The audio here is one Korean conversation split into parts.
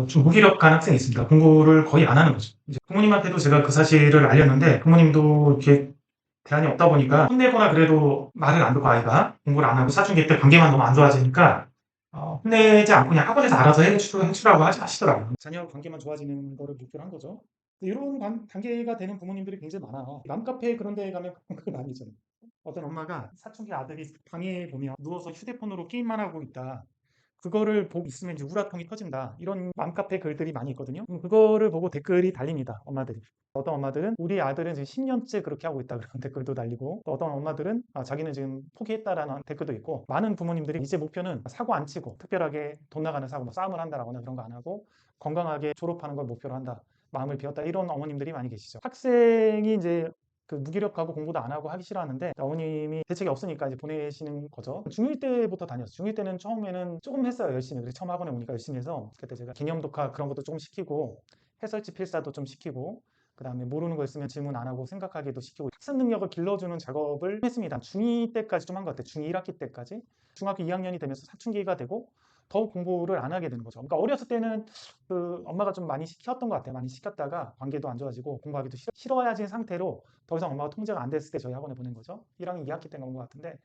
좀 무기력한 학생이 있습니다. 공부를 거의 안 하는 거죠. 이제 부모님한테도 제가 그 사실을 알렸는데 부모님도 이렇게 대안이 없다 보니까 혼내거나 그래도 말을 안 듣고 아이가 공부를 안 하고 사춘기 때 관계만 너무 안 좋아지니까 혼내지 않고 그냥 학원에서 알아서 해주라고 하시더라고요. 자녀 관계만 좋아지는 거를 목표로 한 거죠. 이런 단계가 되는 부모님들이 굉장히 많아요. 맘카페 그런 데 가면 그거 많이 있잖아요. 어떤 엄마가 사춘기 아들이 방에 보면 누워서 휴대폰으로 게임만 하고 있다. 그거를 보고 있으면 이제 우라통이 터진다. 이런 맘카페 글들이 많이 있거든요. 그거를 보고 댓글이 달립니다. 엄마들이. 어떤 엄마들은 우리 아들은 지금 10년째 그렇게 하고 있다. 그런 댓글도 달리고 또 어떤 엄마들은 자기는 지금 포기했다라는 댓글도 있고 많은 부모님들이 이제 목표는 사고 안 치고 특별하게 돈 나가는 사고 뭐 싸움을 한다거나 그런 거 안 하고 건강하게 졸업하는 걸 목표로 한다. 마음을 비웠다. 이런 어머님들이 많이 계시죠. 학생이 이제 그 무기력하고 공부도 안 하고 하기 싫어하는데 어머님이 대책이 없으니까 이제 보내시는 거죠. 중1 때부터 다녔어요. 중1 때는 처음에는 조금 했어요. 열심히. 그래서 처음 학원에 오니까 열심히 해서 그때 제가 기념 독화 그런 것도 좀 시키고 해설지 필사도 좀 시키고 그 다음에 모르는 거 있으면 질문 안 하고 생각하기도 시키고 학습 능력을 길러주는 작업을 했습니다. 중2 때까지 좀 한 것 같아요. 중1 학기 때까지. 중학교 2학년이 되면서 사춘기가 되고 더욱 공부를 안 하게 되는 거죠. 그러니까 어렸을 때는 그 엄마가 좀 많이 시켰던 것 같아요. 많이 시켰다가 관계도 안 좋아지고 공부하기도 싫어야진 상태로 더 이상 엄마가 통제가 안 됐을 때 저희 학원에 보낸 거죠. 1학년 2학기 때가 온 것 같은데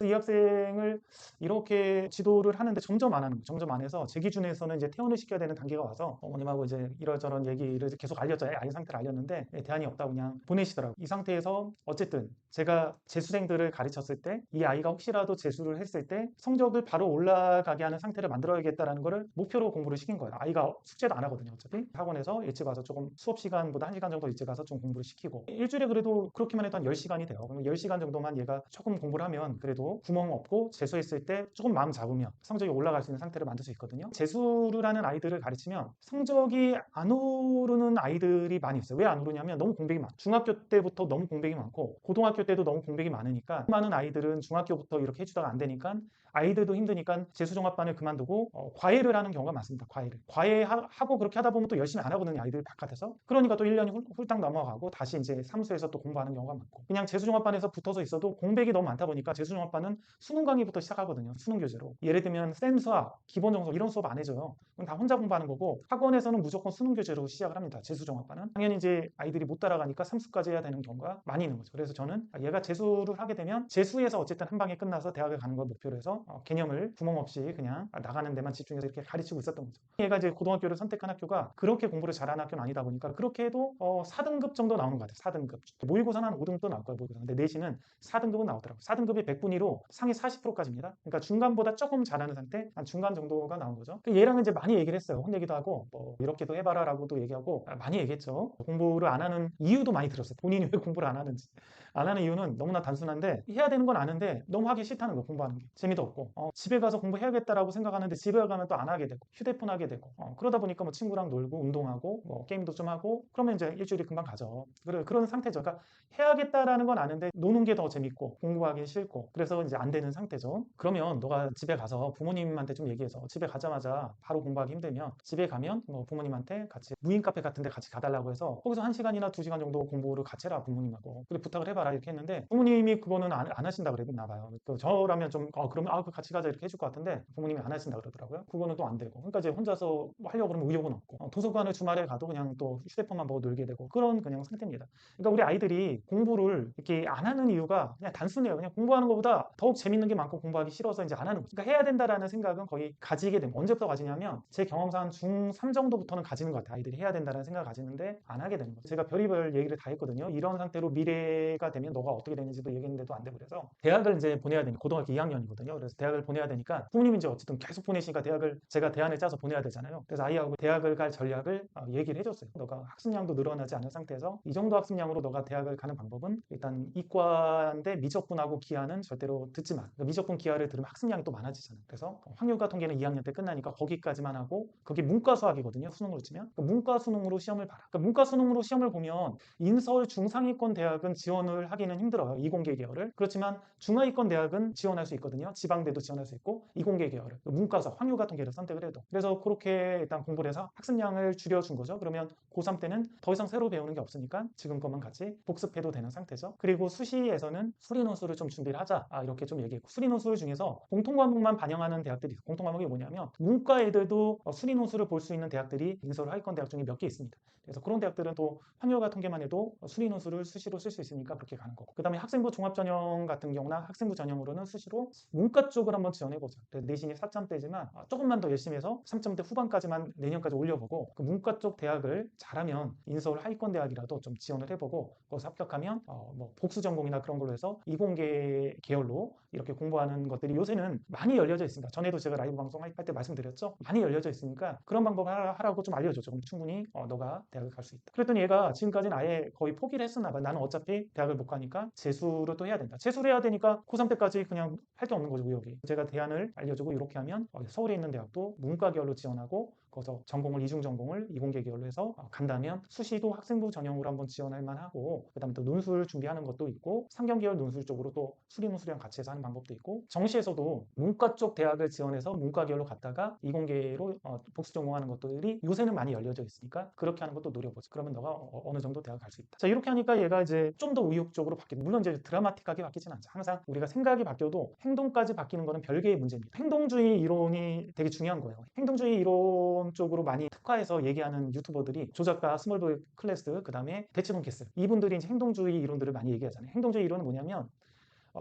이 학생을 이렇게 지도를 하는데 점점 안 하는 거예요. 점점 안 해서 제 기준에서는 이제 퇴원을 시켜야 되는 단계가 와서 어머님하고 이제 이런저런 얘기를 계속 알렸죠. 아이 상태를 알렸는데 대안이 없다고 그냥 보내시더라고요. 이 상태에서 어쨌든 제가 재수생들을 가르쳤을 때 이 아이가 혹시라도 재수를 했을 때 성적을 바로 올라가게 하는 상태를 만들어야겠다라는 거를 목표로 공부를 시킨 거예요. 아이가 숙제도 안 하거든요. 어차피 학원에서 일찍 와서 조금 수업 시간보다 1시간 정도 일찍 와서 좀 공부를 시키고 일주일에 그래도 그렇게만 해도 한 10시간이 돼요. 그럼 10시간 정도만 얘가 조금 공부를 하면 그래도 구멍 없고 재수했을 때 조금 마음 잡으면 성적이 올라갈 수 있는 상태를 만들 수 있거든요. 재수를 하는 아이들을 가르치면 성적이 안 오르는 아이들이 많이 있어요. 왜 안 오르냐면 너무 공백이 많아. 중학교 때부터 너무 공백이 많고 고등학교 때도 너무 공백이 많으니까 많은 아이들은 중학교부터 이렇게 해주다가 안 되니까 아이들도 힘드니까 재수종합반을 그만두고 과외를 하는 경우가 많습니다. 과외하고 그렇게 하다 보면 또 열심히 안 하거든요. 아이들 바깥에서. 그러니까 또 1년이 훌딱 넘어가고 다시 이제 사무소에서 또 공부하는 경우가 많고 그냥 재수종합반에서 붙어서 있어도 공백이 너무 많다 보니까 재수종합반은 수능 강의부터 시작하거든요. 수능 교재로. 예를 들면 쌤 수학, 기본 정석 이런 수업 안 해줘요. 그럼 다 혼자 공부하는 거고 학원에서는 무조건 수능 교재로 시작을 합니다. 재수종합반은. 당연히 이제 아이들이 못 따라가니까 삼수까지 해야 되는 경우가 많이 있는 거죠. 그래서 저는 얘가 재수를 하게 되면 재수에서 어쨌든 한 방에 끝나서 대학을 가는 걸 목표로 해서 개념을 구멍 없이 그냥 나가는 데만 집중해서 이렇게 가르치고 있었던 거죠. 얘가 이제 고등학교를 선택한 학교가 그렇게 공부를 잘하는 학교는 아니다 보니까 그렇게 해도 4등급 정도 나오는 것 같아요. 4등급. 모의고사는 한 5등급도 나올 거예요. 모의고사. 근데 내신은 4등급은 나오더라고요. 4등급이 100분위로 상위 40%까지입니다. 그러니까 중간보다 조금 잘하는 상태, 한 중간 정도가 나온 거죠. 얘랑은 이제 많이 얘기를 했어요. 혼내기도 하고 뭐 이렇게도 해봐라 라고도 얘기하고 많이 얘기했죠. 공부를 안 하는 이유도 많이 들었어요. 본인이 왜 공부를 안 하는지. 안 하는 이유는 너무나 단순한데 해야 되는 건 아는데 너무 하기 싫다는 거예요. 공부하는 게. 재미도 없고 집에 가서 공부해야겠다라고 생각하는데 집에 가면 또 안 하게 되고 휴대폰 하게 되고 그러다 보니까 뭐 친구랑 놀고 운동하고 뭐 게임도 좀 하고 그러면 이제 일주일이 금방 가죠. 그런 상태죠. 그러니까 해야겠다라는 건 아는데 노는 게 더 재밌고 공부하기 싫고 그래서 이제 안 되는 상태죠. 그러면 너가 집에 가서 부모님한테 좀 얘기해서 집에 가자마자 바로 공부하기 힘들면 집에 가면 뭐 부모님한테 같이 무인 카페 같은 데 같이 가달라고 해서 거기서 1시간이나 2시간 정도 공부를 같이 해라 부모님하고 그래 부탁을 해봐라 이렇게 했는데 부모님이 그거는 안 하신다 그랬나 봐요. 저라면 좀 그러면 같이 가자 이렇게 해줄 것 같은데 부모님이 안 하신다 그러더라고요. 그거는 또 안 되고 그러니까 이제 혼자서 하려고 그러면 의욕은 없고 도서관을 주말에 가도 그냥 또 휴대폰만 보고 놀게 되고 그런 그냥 상태입니다. 그러니까 우리 아이들이 공부를 이렇게 안 하는 이유가 그냥 단순해요. 그냥 공부하는 것보다 더욱 재밌는 게 많고 공부하기 싫어서 이제 안 하는 거죠. 그러니까 해야 된다라는 생각은 거의 가지게 됩니다. 언제부터 가지냐면 제 경험상 중3 정도부터는 가지는 것 같아요. 아이들이 해야 된다는 생각을 가지는데 안 하게 되는 거죠. 제가 별의별 얘기를 다 했거든요. 이런 상태로 미래가 되면 너가 어떻게 되는지도 얘기했는데도 안 되고 그래서 대학을 이제 보내야 되니까 고등학교 2학년이거든요. 그래서 대학을 보내야 되니까 부모님이 이제 어쨌든 계속 보내시니까 제가 대안을 짜서 보내야 되잖아요. 그래서 아이하고 대학을 갈 전략을 얘기를 해줬어요. 너가 학습량도 늘어나지 않은 상태에서 이 정도 학습량으로 너가 대학을 가는 방법은 일단 이과인데 미적분하고 기하는 절대로 듣지 마. 그러니까 미적분 기하를 들으면 학습량이 또 많아지잖아요. 그래서 확률과 통계는 2학년 때 끝나니까 거기까지만 하고 그게 문과 수학이거든요. 수능으로 치면 그러니까 문과 수능으로 시험을 봐라. 그러니까 문과 수능으로 시험을 보면 인서울 중상위권 대학은 지원을 하기는 힘들어요. 이공계 계열을. 그렇지만 중하위권 대학은 지원할 수 있거든요. 지방 경영대도 지원할 수 있고 이공계 계열을 문과사, 황유 같은 계열을 선택을 해도 그래서 그렇게 일단 공부를 해서 학습량을 줄여준 거죠. 그러면 고3 때는 더 이상 새로 배우는 게 없으니까 지금 것만 같이 복습해도 되는 상태죠. 그리고 수시에서는 수리논술을 좀 준비를 하자 이렇게 좀 얘기했고 수리논술 중에서 공통과목만 반영하는 대학들이 있어요. 공통과목이 뭐냐면 문과 애들도 수리논술을 볼 수 있는 대학들이 인서울 하위권 대학 중에 몇 개 있습니다. 그래서 그런 대학들은 또 환율 같은 게만 해도 수리논술을 수시로 쓸 수 있으니까 그렇게 가는 거고 그 다음에 학생부 종합전형 같은 경우나 학생부 전형으로는 수시로 문과 쪽을 한번 지원해보자. 내신이 4점대지만 조금만 더 열심히 해서 3점대 후반까지만 내년까지 올려보고 그 문과 쪽 대학을 잘하면 인서울 하위권 대학이라도 좀 지원을 해보고 거기서 합격하면 뭐 복수 전공이나 그런 걸로 해서 이공계 계열로 이렇게 공부하는 것들이 요새는 많이 열려져 있습니다. 전에도 제가 라이브 방송 할 때 말씀드렸죠. 많이 열려져 있으니까 그런 방법 하라고 좀 알려줬죠. 그럼 충분히 너가 대학을 갈 수 있다. 그랬더니 얘가 지금까지는 아예 거의 포기를 했었나 봐. 나는 어차피 대학을 못 가니까 재수를 또 해야 된다. 재수를 해야 되니까 고3 때까지 그냥 할 게 없는 거죠. 우역이. 제가 대안을 알려주고 이렇게 하면 서울에 있는 대학도 문과 계열로 지원하고 거기서 전공을 이중 전공을 이공계 계열로 해서 간다면 수시도 학생부 전형으로 한번 지원할 만하고 그 다음에 또 논술 준비하는 것도 있고 상경 계열 논술 쪽으로 또 수리 논술이랑 같이 해서 하는 방법도 있고 정시에서도 문과 쪽 대학을 지원해서 문과 계열로 갔다가 이공계로 복수 전공하는 것들이 요새는 많이 열려져 있으니까 그렇게 하는 것도 노려보죠. 그러면 너가 어느 정도 대학 갈 수 있다. 자 이렇게 하니까 얘가 이제 좀 더 의욕적으로 바뀌는 물론 이제 드라마틱하게 바뀌진 않죠. 항상 우리가 생각이 바뀌어도 행동까지 바뀌는 거는 별개의 문제입니다. 행동주의 이론이 되게 중요한 거예요. 행동주의 이론 쪽으로 많이 특화해서 얘기하는 유튜버들이 조작가 스몰보이 클래스 그 다음에 대치동 캐슬 이분들이 이제 행동주의 이론들을 많이 얘기하잖아요. 행동주의 이론은 뭐냐면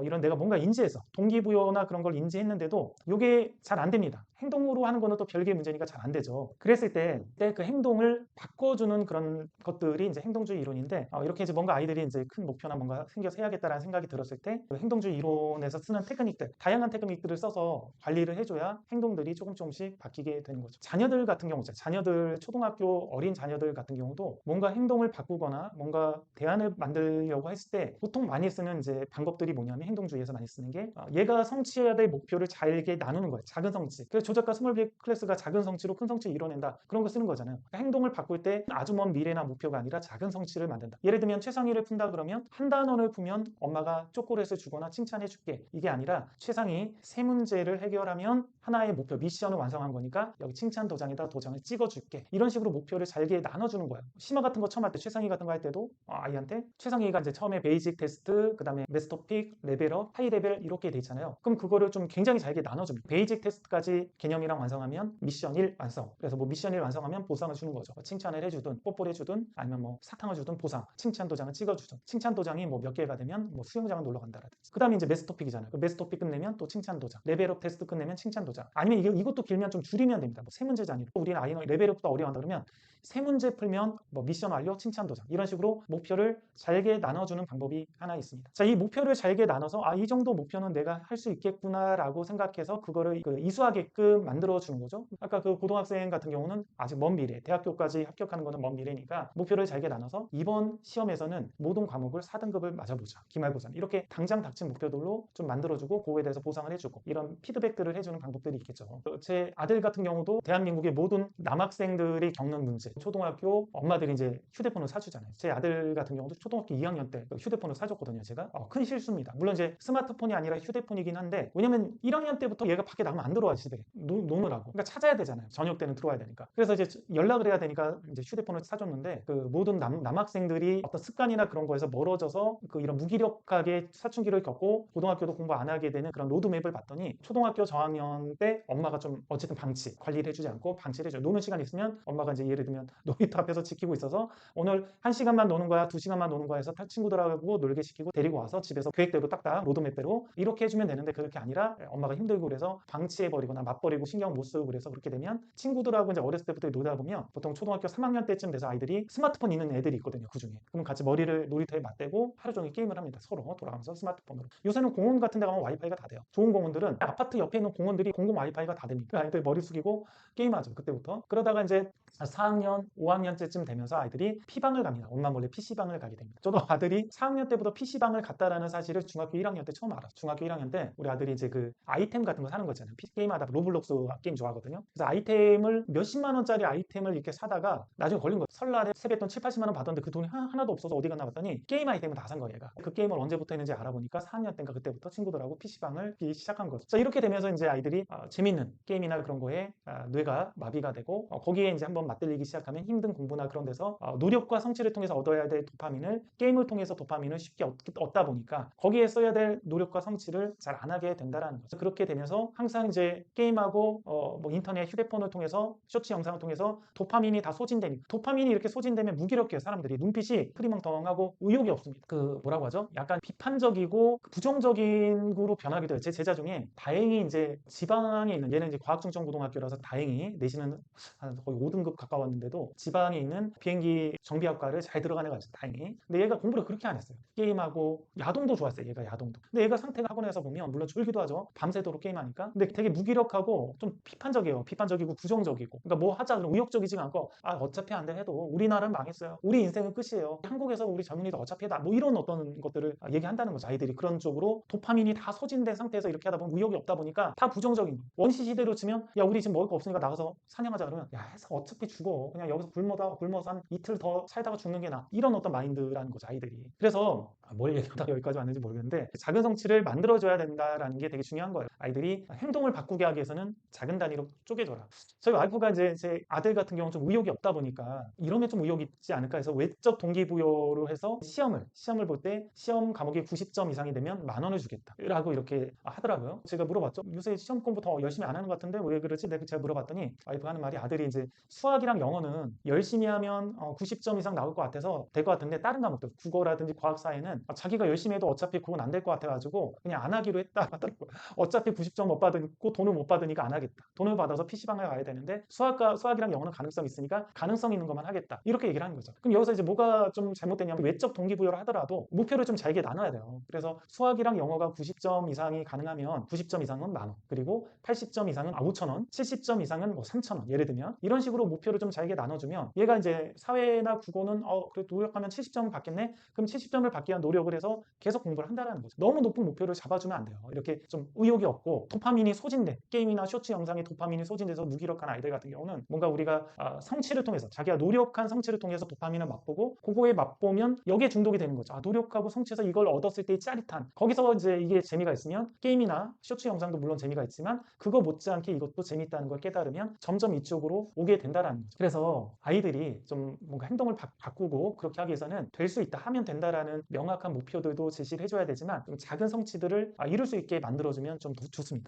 이런 내가 뭔가 인지해서 동기부여나 그런 걸 인지했는데도 이게 잘 안 됩니다. 행동으로 하는 거는 또 별개의 문제니까 잘 안 되죠. 그랬을 때 그 행동을 바꿔주는 그런 것들이 이제 행동주의 이론인데 이렇게 이제 뭔가 아이들이 이제 큰 목표나 뭔가 생겨서 해야겠다라는 생각이 들었을 때 그 행동주의 이론에서 쓰는 테크닉들, 다양한 테크닉들을 써서 관리를 해줘야 행동들이 조금씩 바뀌게 되는 거죠. 자녀들 같은 경우, 자녀들 초등학교 어린 자녀들 같은 경우도 뭔가 행동을 바꾸거나 뭔가 대안을 만들려고 했을 때 보통 많이 쓰는 이제 방법들이 뭐냐면 행동주의에서 많이 쓰는 게 얘가 성취해야 될 목표를 잘게 나누는 거예요. 작은 성취. 그래서 조작가 스몰빅 클래스가 작은 성취로 큰 성취를 이뤄낸다. 그런 거 쓰는 거잖아요. 그러니까 행동을 바꿀 때 아주 먼 미래나 목표가 아니라 작은 성취를 만든다. 예를 들면 최상위를 푼다 그러면 한 단원을 푸면 엄마가 초콜릿을 주거나 칭찬해 줄게. 이게 아니라 최상위 세 문제를 해결하면 하나의 목표, 미션을 완성한 거니까 여기 칭찬 도장에다 도장을 찍어줄게. 이런 식으로 목표를 잘게 나눠주는 거예요. 심화 같은 거 처음 할 때 최상위 같은 거 할 때도 아이한테 최상위가 이제 처음에 베이직 테스트, 그 다음에 마스터픽, 레벨업, 하이 레벨 이렇게 돼 있잖아요. 그럼 그거를 좀 굉장히 잘게 나눠줍니다. 베이직 테스트까지 개념이랑 완성하면 미션 1 완성. 그래서 뭐 미션 1 완성하면 보상을 주는 거죠. 칭찬을 해주든 뽀뽀를 해주든 아니면 뭐 사탕을 주든 보상, 칭찬 도장을 찍어주든 칭찬 도장이 뭐 몇 개가 되면 뭐 수영장을 놀러 간다라든지. 그 다음에 이제 마스터픽이잖아요. 그 마스터픽 끝내면 또 칭찬 도장, 레벨업 테스트 끝내면 칭찬 도장. 아니면 이것도 길면 좀 줄이면 됩니다. 뭐 세 문제 단위로. 우리는 아이는 레벨업부터 어려워한다 그러면 세 문제 풀면 뭐 미션 완료, 칭찬 도장. 이런 식으로 목표를 잘게 나눠주는 방법이 하나 있습니다. 자, 이 목표를 잘게 나눠서 이 정도 목표는 내가 할 수 있겠구나라고 생각해서 그거를 이수하게끔 만들어주는 거죠. 아까 그 고등학생 같은 경우는 아직 먼 미래, 대학교까지 합격하는 거는 먼 미래니까 목표를 잘게 나눠서 이번 시험에서는 모든 과목을 4등급을 맞아보자. 기말고사는 이렇게 당장 닥친 목표들로 좀 만들어주고 그거에 대해서 보상을 해주고 이런 피드백들을 해주는 방법들이 있겠죠. 제 아들 같은 경우도 대한민국의 모든 남학생들이 겪는 문제, 초등학교 엄마들이 이제 휴대폰을 사주잖아요. 제 아들 같은 경우도 초등학교 2학년 때 휴대폰을 사줬거든요. 제가 큰 실수입니다. 물론 이제 스마트폰이 아니라 휴대폰이긴 한데 왜냐면 1학년 때부터 얘가 밖에 나가면 안 들어와 집에 노느라고. 그러니까 찾아야 되잖아요. 저녁 때는 들어와야 되니까. 그래서 이제 연락을 해야 되니까 이제 휴대폰을 사줬는데 그 모든 남학생들이 어떤 습관이나 그런 거에서 멀어져서 그 이런 무기력하게 사춘기를 겪고 고등학교도 공부 안 하게 되는 그런 로드맵을 봤더니 초등학교 저학년 때 엄마가 좀 어쨌든 방치, 관리를 해주지 않고 방치를 해줘요. 노는 시간 있으면 엄마가 이제 예를 들면 놀이터 앞에서 지키고 있어서 오늘 1시간만 노는 거야, 2시간만 노는 거야 해서 친구들하고 놀게 시키고 데리고 와서 집에서 계획대로 딱딱 로드맵대로 이렇게 해주면 되는데 그렇게 아니라 엄마가 힘들고 그래서 방치해버리거나 맞버리고 신경 못 쓰고 그래서 그렇게 되면 친구들하고 이제 어렸을 때부터 놀다 보면 보통 초등학교 3학년 때쯤 돼서 아이들이 스마트폰 있는 애들이 있거든요. 그중에. 그럼 같이 머리를 놀이터에 맞대고 하루 종일 게임을 합니다. 서로 돌아가면서 스마트폰으로. 요새는 공원 같은 데 가면 와이파이가 다 돼요. 좋은 공원들은 아파트 옆에 있는 공원들이 공공 와이파이가 다 됩니다. 아이들 머리 숙이고 게임하죠. 그때부터. 그러다가 이제 4학년, 5학년째쯤 되면서 아이들이 P방을 갑니다. 엄마 몰래 PC방을 가게 됩니다. 저도 아들이 4학년 때부터 PC방을 갔다라는 사실을 중학교 중학교 1학년 때 처음 알았어. 중학교 1학년 때 우리 아들이 이제 그 아이템 같은 거 사는 거 있잖아요. 게임하다 로블록스 게임 좋아하거든요. 그래서 아이템을 몇십만 원짜리 아이템을 이렇게 사다가 나중에 걸린 거예요. 설날에 세뱃돈 7, 80만 원 받았는데 그 돈이 하나도 없어서 어디 갔나 봤더니 게임 아이템을 다 산 거예요, 얘가. 그 게임을 언제부터 했는지 알아보니까 4학년 때인가 그때부터 친구들하고 PC방을 비기 시작한 거죠. 자, 이렇게 되면서 이제 아이들이 재밌는 게임이나 그런 거에 뇌가 마비가 되고 거기에 이제 한번 맞들리기 시작하면 힘든 공부나 그런 데서 노력과 성취를 통해서 얻어야 될 도파민을 게임을 통해서 도파민을 쉽게 얻다 보니까 거기에 써야 될 노력과 성취를 잘 안 하게 된다라는 거죠. 그렇게 되면서 항상 이제 게임하고 뭐 인터넷, 휴대폰을 통해서 쇼츠 영상을 통해서 도파민이 다 소진되니까 도파민이 이렇게 소진되면 무기력해요. 사람들이 눈빛이 흐리멍텅하고 의욕이 없습니다. 그 뭐라고 하죠? 약간 비판적이고 부정적인 구로 변하기도 해요. 제 제자 중에 다행히 이제 지방에 있는 얘는 이제 과학중점고등학교라서 다행히 내신은 한 거의 5등급 가까웠는데도 지방에 있는 비행기 정비학과를 잘 들어간 애가 있어요. 다행히. 근데 얘가 공부를 그렇게 안 했어요. 게임하고 야동도 좋아했어요. 얘가 야동도. 근데 얘가 상태가 학원에서 보면 물론 졸기도 하죠. 밤새도록 게임하니까. 근데 되게 무기력하고 좀 비판적이에요. 비판적이고 부정적이고. 그러니까 뭐 하자 그러면 의욕적이지가 않고 어차피 안 돼 해도 우리나라는 망했어요. 우리 인생은 끝이에요. 한국에서 우리 젊은이도 어차피 해다. 뭐 이런 어떤 것들을 얘기한다는 거죠. 아이들이 그런 쪽으로 도파민이 다 소진된 상태에서 이렇게 하다 보면 의욕이 없다 보니까 다 부정적인 거. 원시 시대로 치면 야 우리 지금 먹을 거 없으니까 나가서 사냥하자 그러면 야 해서 어차피 죽어. 그냥 여기서 굶어서 한 이틀 더 살다가 죽는 게 나아. 이런 어떤 마인드라는 거죠. 아이들이. 그래서 뭘 얘기하다가 여기까지 왔는지 모르겠는데 작은 성취를 만들어줘야 된다라는 게 되게 중요한 거예요. 아이들이 행동을 바꾸게 하기 위해서는 작은 단위로 쪼개줘라. 저희 와이프가 이제 제 아들 같은 경우는 좀 의욕이 없다 보니까 이러면 좀 의욕이 있지 않을까 해서 외적 동기부여로 해서 시험을 볼 때 시험 과목이 90점 이상이 되면 10,000원을 주겠다 라고 이렇게 하더라고요. 제가 물어봤죠. 요새 시험 공부 더 열심히 안 하는 것 같은데 왜 그러지? 제가 물어봤더니 와이프가 하는 말이 아들이 이제 수학이랑 영어는 열심히 하면 90점 이상 나올 것 같아서 될 것 같은데 다른 과목들 국어라든지 과학 사회는 자기가 열심히 해도 어차피 그건 안 될 것 같아가지고 그냥 안 하기로 했다 하더라고요. 어차피 90점 못 받고 돈을 못 받으니까 안 하겠다. 돈을 받아서 PC방에 가야 되는데 수학이랑 영어는 가능성 있으니까 가능성 있는 것만 하겠다. 이렇게 얘기를 하는 거죠. 그럼 여기서 이제 뭐가 좀 잘못됐냐면 외적 동기부여를 하더라도 목표를 좀 잘게 나눠야 돼요. 그래서 수학이랑 영어가 90점 이상이 가능하면 90점 이상은 10,000원, 그리고 80점 이상은 5,000원, 70점 이상은 뭐 3,000원 예를 들면 이런 식으로 목표를 좀 잘게 나눠주면 얘가 이제 사회나 국어는 그래도 노력하면 70점을 받겠네? 그럼 70점을 받기 위한 노력을 해서 계속 공부를 한다는 거죠. 너무 높은 목표를 잡아주면 안 돼요. 이렇게 좀 의욕이 없고 도파민이 소진돼 게임이나 쇼츠 영상에 도파민이 소진돼서 무기력한 아이들 같은 경우는 뭔가 우리가 성취를 통해서 자기가 노력한 성취를 통해서 도파민을 맛보고 그거에 맛보면 여기에 중독이 되는 거죠. 노력하고 성취해서 이걸 얻었을 때의 짜릿한 거기서 이제 이게 재미가 있으면 게임이나 쇼츠 영상도 물론 재미가 있지만 그거 못지않게 이것도 재밌다는 걸 깨달으면 점점 이쪽으로 오게 된다라는 거죠. 그래서 아이들이 좀 뭔가 행동을 바꾸고 그렇게 하기 위해서는 될 수 있다 하면 된다라는 명확한 목표들도 제시를 해줘야 되지만 좀 작은 성취들을 이룰 수 있게 만들어주면 좀 더 좋습니다.